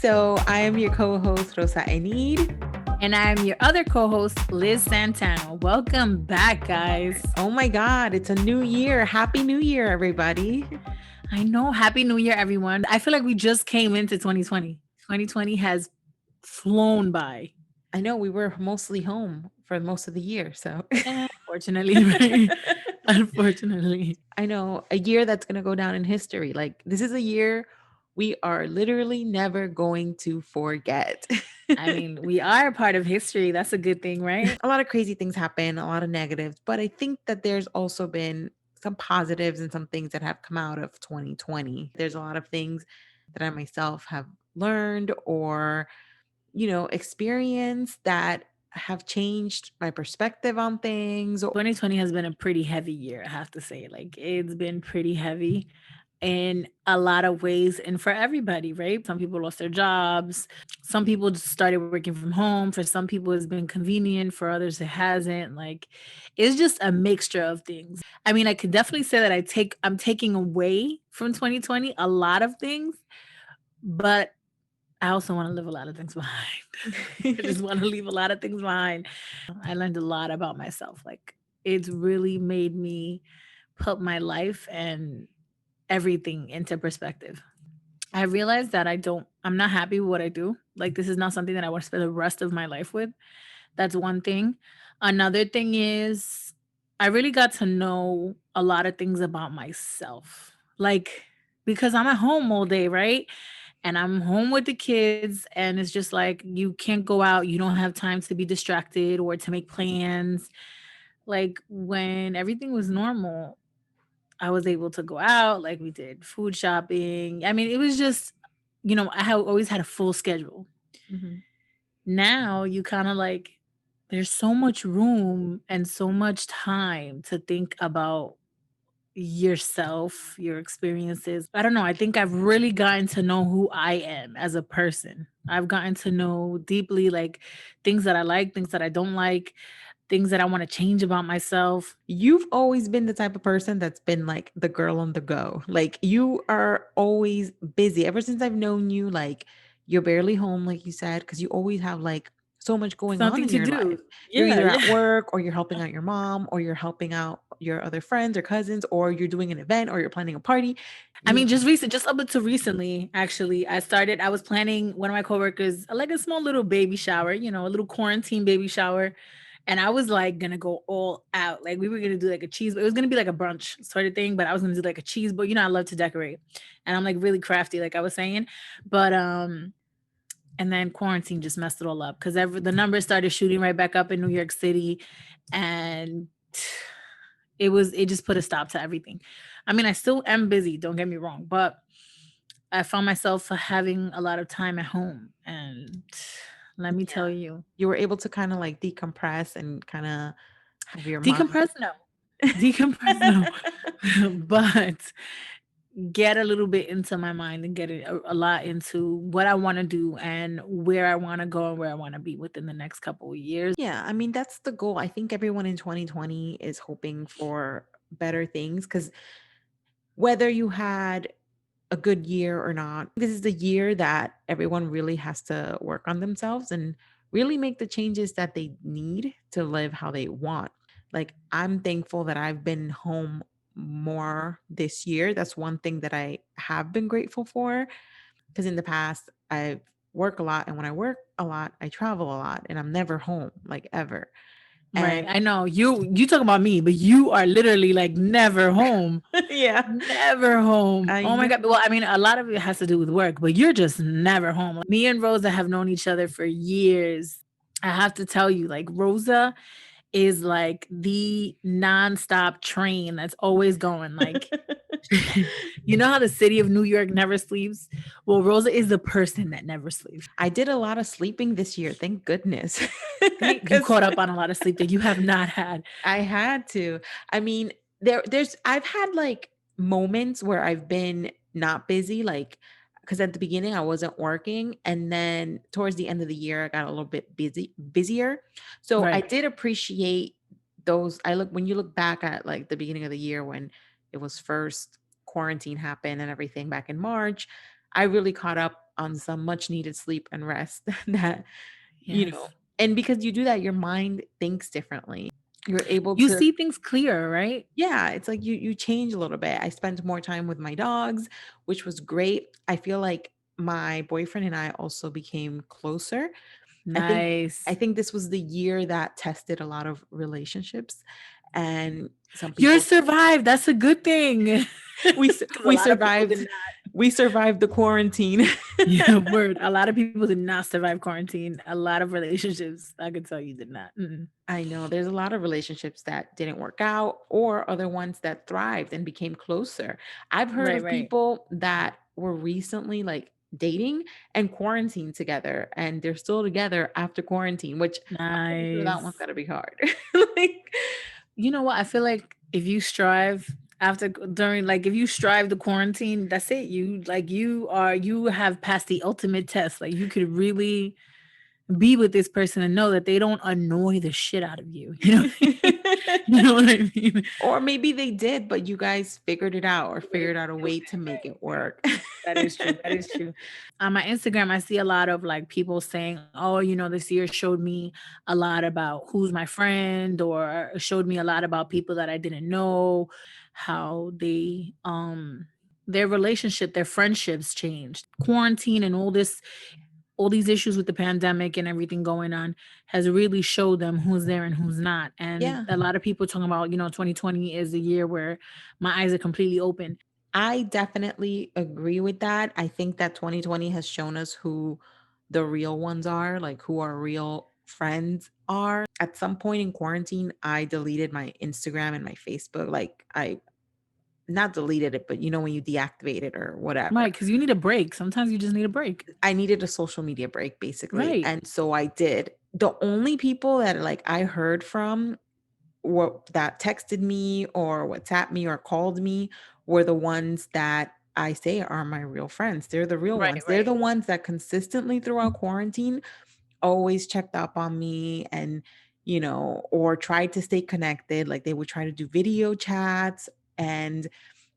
So I am your co-host Rosa Enid. And I'm your other co host, Liz Santana. Welcome back, guys. Oh my God, it's a new year. Happy New Year, everybody. I know. Happy New Year, everyone. I feel like we just came into 2020. 2020 has flown by. I know we were mostly home for most of the year. So Unfortunately, right? Unfortunately. I know a year that's going to go down in history. Like, this is a year we are literally never going to forget. I mean, we are a part of history. That's a good thing, right? A lot of crazy things happen, a lot of negatives, but I think that there's also been some positives and some things that have come out of 2020. There's a lot of things that I myself have learned or, experienced that have changed my perspective on things. 2020 has been a pretty heavy year, I have to say. Like, it's been pretty heavy in a lot of ways and for everybody, right? Some people lost their jobs. Some people just started working from home. For some people, it's been convenient. For others, it hasn't. Like, it's just a mixture of things. I mean, I could definitely say that I'm taking away from 2020 a lot of things, but I also want to leave a lot of things behind. I just want to leave a lot of things behind. I learned a lot about myself. Like, it's really made me put my life and everything into perspective. I realized that I'm not happy with what I do. Like, this is not something that I want to spend the rest of my life with. That's one thing. Another thing is I really got to know a lot of things about myself. Like, because I'm at home all day, right? And I'm home with the kids, and it's just like you can't go out, you don't have time to be distracted or to make plans. Like, when everything was normal, I was able to go out, like we did food shopping. I mean, it was just, I have always had a full schedule. Mhm. Now you kind of like, there's so much room and so much time to think about yourself, your experiences. I don't know. I think I've really gotten to know who I am as a person. I've gotten to know deeply, like, things that I like, things that I don't like, things that I want to change about myself. You've always been the type of person that's been like the girl on the go. Like, you are always busy. Ever since I've known you, like, you're barely home, like you said, because you always have like so much going on Something in to your life. do. You're Yeah, either yeah. at work or you're helping out your mom or you're helping out your other friends or cousins or you're doing an event or you're planning a party. I You mean, just up until recently, actually, I was planning one of my coworkers like a small little baby shower, a little quarantine baby shower. And I was like gonna go all out. Like, we were gonna do like a cheese, it was gonna be like a brunch sort of thing, but I was gonna do like a cheese, but I love to decorate. And I'm like really crafty, like I was saying. But and then quarantine just messed it all up because the numbers started shooting right back up in New York City. And it just put a stop to everything. I mean, I still am busy, don't get me wrong, but I found myself having a lot of time at home. And let me yeah. tell you, You were able to kind of like decompress and kind of have your mind. decompress, no. Decompress, no. But get a little bit into my mind and get a lot into what I want to do and where I want to go and where I want to be within the next couple of years. Yeah, I mean, that's the goal. I think everyone in 2020 is hoping for better things because whether you had a good year or not, this is the year that everyone really has to work on themselves and really make the changes that they need to live how they want. Like, I'm thankful that I've been home more this year. That's one thing that I have been grateful for because in the past, I work a lot. And when I work a lot, I travel a lot and I'm never home, like, ever. Right. And I know you talk about me, but you are literally like never home. yeah, Never home. I Oh my know. God. Well, I mean, a lot of it has to do with work, but you're just never home. Like, me and Rosa have known each other for years. I have to tell you, like, Rosa is like the nonstop train that's always going. Like, you know how the city of New York never sleeps? Well, Rosa is the person that never sleeps. I did a lot of sleeping this year, thank goodness. You Because caught up on a lot of sleep that you have not had. I had to. I mean, I've had like moments where I've been not busy, like because at the beginning I wasn't working, and then towards the end of the year I got a little bit busier. So I Right. did appreciate those. I look when you look back at like the beginning of the year when it was first quarantine happened and everything back in March. I really caught up on some much needed sleep and rest that, you know, Yes. and because you do that, your mind thinks differently. You're able You to, see things clearer, right? yeah, it's like you change a little bit. I spent more time with my dogs, which was great. I feel like my boyfriend and I also became closer. I think I Nice. think this was the year that tested a lot of relationships, and some You're people survived, that's a good thing. Because a we lot of people did survived, not. we survived the quarantine. Yeah, word. A lot of people did not survive quarantine. A lot of relationships, I could tell you, did not. Mm-mm. I know there's a lot of relationships that didn't work out or other ones that thrived and became closer. I've heard Right, of right. people that were recently like dating and quarantined together and they're still together after quarantine, which I'm pretty sure that one's Nice. got to be hard. Like You know what? I feel like if you strive during like if you strive the quarantine, that's it. You have passed the ultimate test. Like you could really be with this person and know that they don't annoy the shit out of you. You know? You know what I mean? or maybe they did, but you guys figured it out or Right, figured out a way to make it work. that is true. That is true. On my Instagram, I see a lot of like people saying, "Oh, this year showed me a lot about who's my friend, or showed me a lot about people that I didn't know, how their relationship, their friendships changed. Quarantine and all these issues with the pandemic and everything going on has really showed them who's there and who's not. And Yeah. a lot of people talking about, 2020 is the year where my eyes are completely open. I definitely agree with that. I think that 2020 has shown us who the real ones are, like who our real friends are. At some point in quarantine, I deleted my Instagram and my Facebook. Like I not deleted it, but when you deactivate it or whatever. Right, because you need a break. Sometimes you just need a break. I needed a social media break basically. Right. And so I did. The only people that like I heard from what that texted me or WhatsApp me or called me were the ones that I say are my real friends. They're the real Right, ones. They're right. the ones that consistently throughout quarantine always checked up on me and, or tried to stay connected. Like they would try to do video chats and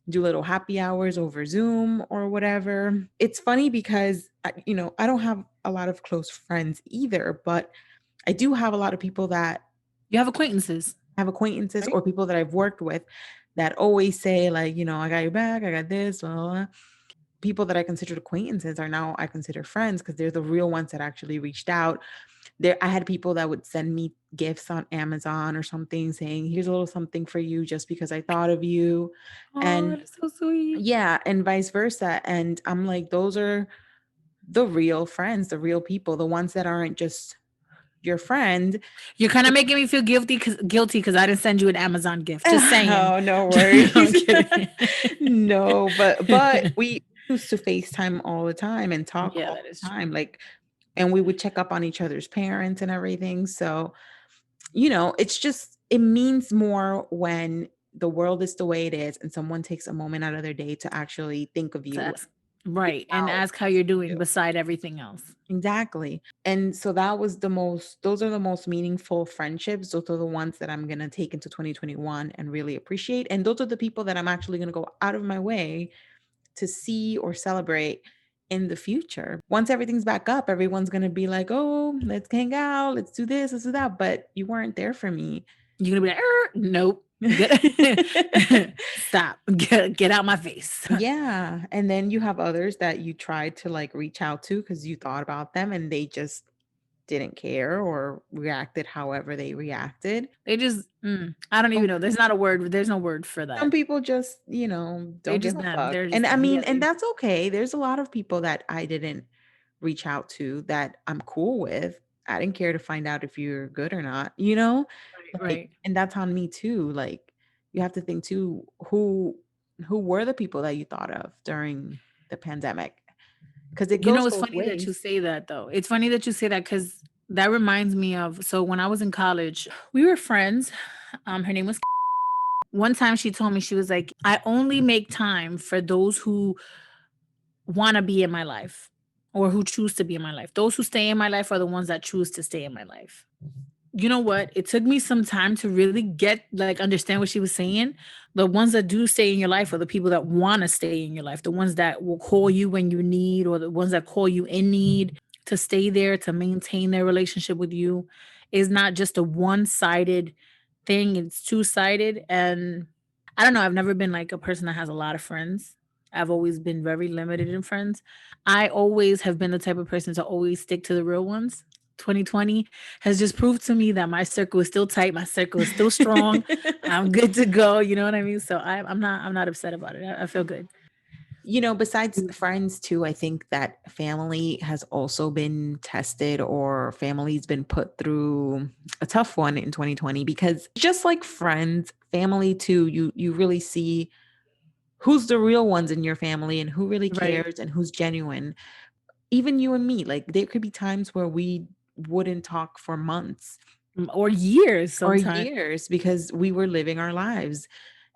do little happy hours over Zoom or whatever. It's funny because, I don't have a lot of close friends either, but I do have a lot of people that You have acquaintances, have acquaintances right? or people that I've worked with that always say like, I got your back, I got this, blah, blah, blah. People that I considered acquaintances are now I consider friends because they're the real ones that actually reached out. There I had people that would send me gifts on Amazon or something saying, "Here's a little something for you just because I thought of you." Oh, And that is so sweet. yeah, and vice versa. And I'm like, those are the real friends, the real people, the ones that aren't just your friend. You're kind of making me feel guilty because I didn't send you an Amazon gift. Just saying. Oh, no I'm worries. kidding. No, but we used to FaceTime all the time and talk Yeah, all that is the true. time, like and we would check up on each other's parents and everything, so, it's just it means more when the world is the way it is and someone takes a moment out of their day to actually think of To you, ask. reach Right. And out, ask how check you're on doing you. beside everything else. Exactly. And so that was those are the most meaningful friendships. Those are the ones that I'm going to take into 2021 and really appreciate. And those are the people that I'm actually going to go out of my way to see or celebrate in the future. Once everything's back up, everyone's going to be like, "Oh, let's hang out, let's do this, let's do that." But you weren't there for me. You're gonna be like, nope. Get stop. Get out my face. Yeah. And then you have others that you tried to like reach out to because you thought about them and they just didn't care or reacted however they reacted. They just I don't even know. There's not a word. There's no word for Some that. people just, They're don't give just a them. fuck. They're just And I them. mean, Yeah, and that's okay. There's a lot of people that I didn't reach out to that I'm cool with. I didn't care to find out if you're good or not, you know? right, Like, right. and that's on me too. Like, you have to think too, who were the people that you thought of during the pandemic? Because it goes It's both funny that you ways. say that though. It's funny that you say that because that reminds me of when I was in college, we were friends. Her name was one time she told me, she was like, I only make time for those who want to be in my life or who choose to be in my life. Those who stay in my life are the ones that choose to stay in my life. You know what? It took me some time to really get like understand what she was saying. The ones that do stay in your life are the people that want to stay in your life, the ones that will call you when you need, or the ones that call you in need to stay there, to maintain their relationship with you. Is not just a one-sided thing, it's two-sided. And I don't know, I've never been like a person that has a lot of friends. I've always been very limited in friends. I always have been the type of person to always stick to the real ones. 2020 has just proved to me that my circle is still tight, my circle is still strong. I'm good to go. You know what I mean? So I'm not upset about it. I feel good. Besides friends too, I think that family has also been tested, or family's been put through a tough one in 2020, because just like friends, family too, you really see who's the real ones in your family and who really Right. cares and who's genuine. Even you and me, like there could be times where we wouldn't talk for months Or years or sometimes. years because we were living our lives.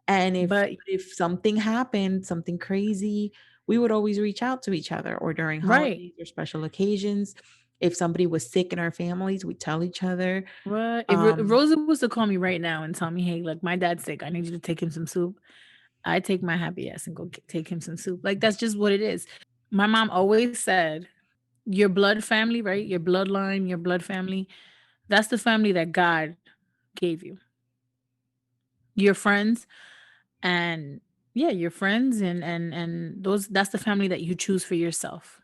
And But if something happened, something crazy, we would always reach out to each other, or during right. holidays or special occasions. If somebody was sick in our families, we tell each other. What if Um, Rosa was to call me right now and tell me, hey, like my dad's sick, I need you to take him some soup. I take my happy ass and go take him some soup. Like that's just what it is. My mom always said, your blood family, right? Your bloodline, your blood family, that's the family that God gave you. Your friends and yeah, your friends and those that's the family that you choose for yourself.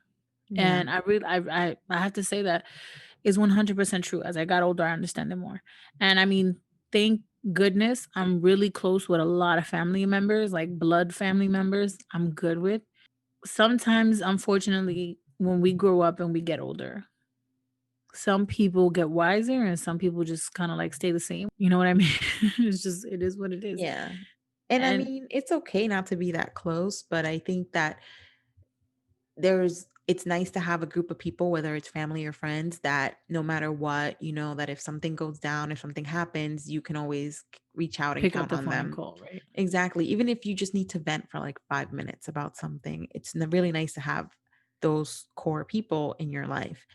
yeah. And I really I have to say that is 100% true. As I got older, I understand it more. And I mean, thank goodness I'm really close with a lot of family members, like blood family members I'm good with. Sometimes, unfortunately, when we grow up and we get older, some people get wiser and some people just kind of like stay the same. You know what I mean? It's just, it is what it is. Yeah. And I And mean, it's okay not to be that close, but I think that it's nice to have a group of people, whether it's family or friends, that no matter what, that if something goes down, if something happens, you can always reach out and pick up count the on phone and them. call, right? Exactly. Even if you just need to vent for like 5 minutes about something, it's really nice to have those core people in your life.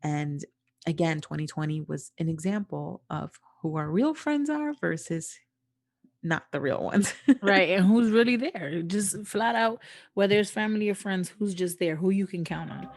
And again, 2020 was an example of who our real friends are versus not the real ones. Right. And who's really there? Just flat out, whether it's family or friends, who's just there, who you can count on.